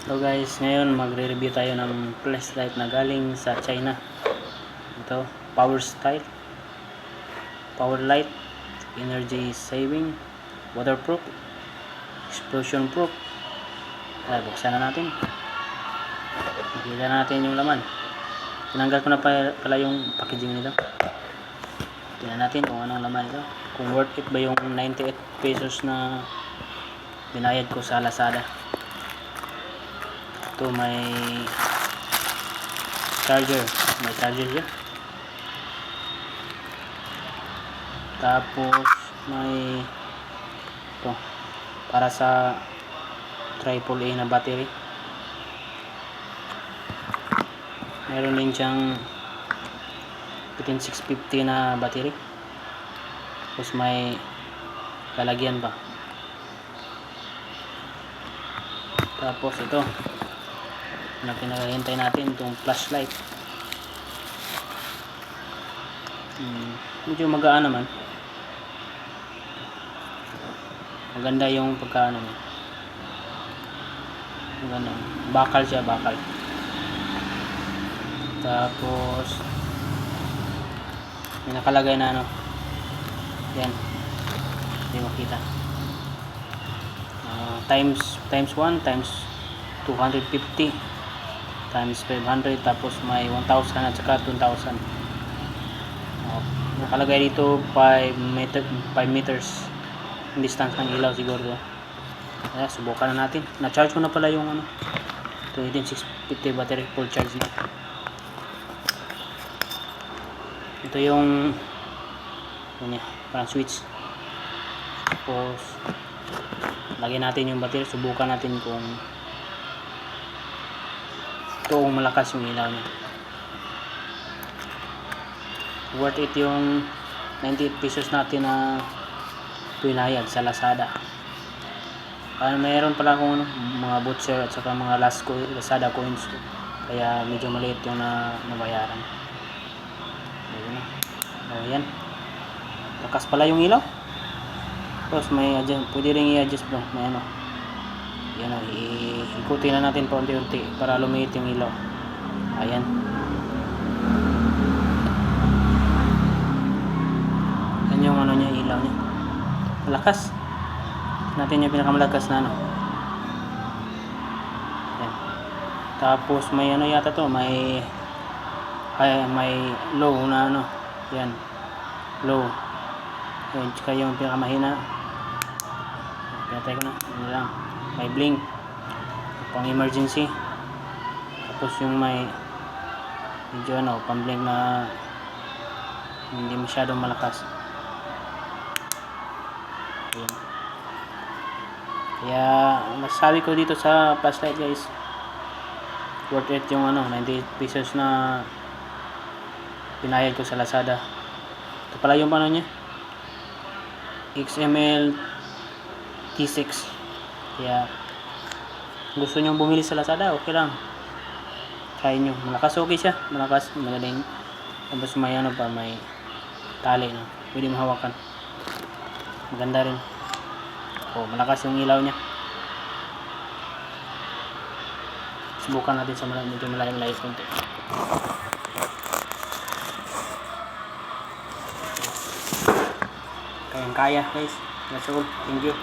So guys, ngayon magre-review tayo ng flashlight na galing sa China. Ito, power light, energy saving, waterproof, explosion proof. Buksan na natin. Makita natin yung laman. Tinanggal ko na pala yung packaging nito. Tingnan natin kung anong laman ito. Kung worth it ba yung 98 pesos na binayad ko sa Lazada. Ito may charger. May charger siya. Tapos may ito para sa AAA na battery. Meron din siyang 15650 na battery. Tapos may lalagyan pa. Tapos ito na pinahintay natin, itong flashlight. Medyo magaan naman. Maganda yung pagkaano niya. Maganda. Bakal siya, bakal. Tapos may nakalagay na ano. Yan. Hindi makita. Times 1, times 250, times 500, tapos may 1,000 at saka 2,000. Nakalagay dito 5 meters distance ng ilaw siguro. Kaya subukan na natin. Na-charge ko na pala yung ano, 18650 battery, full charge na. Ito yung parang switch. Tapos lagyan natin yung battery, subukan natin kung toong malakas yung ilaw niya. Worth it yung 98 pesos natin na pinayad sa Lazada. Mayroon pala akong mga voucher at saka mga Lazada coins, kaya medyo maliit yung nabayaran. Ayun na. Ayan. Lakas pala yung ilaw. Tapos may adjust, pwede rin i-adjust bro. May ano. Yan o, ikutin na natin pa unti-unti para lumiit yung ilaw. Ayan. Yan yung ano niya, ilaw niya. Malakas. Natin yung pinakamalakas na ano. Yan. Tapos may ano yata to, may low na ano. Yan. Low. Yan, tsaka yung pinakamahina. Pinatay ko na. Ano lang. May blink. Pang emergency. Tapos yung may medyo ano, pang blink na hindi masyadong malakas. Ayan. Kaya masasabi ko dito sa flashlight guys, worth it yung ano, 98 pesos na pinayad ko sa Lazada. Ito pala yung ano niya, XML T6. Kaya gusto nyo bumili sa Lazada, okay lang, try nyo. Malakas, okay siya, malakas, magaling. Tapos may ano pa, may tali na pwede mahawakan, maganda rin. Malakas yung ilaw nya. Subukan natin sa medyo malalim-lalim konti. Kayang-kaya guys. That's all. Thank you.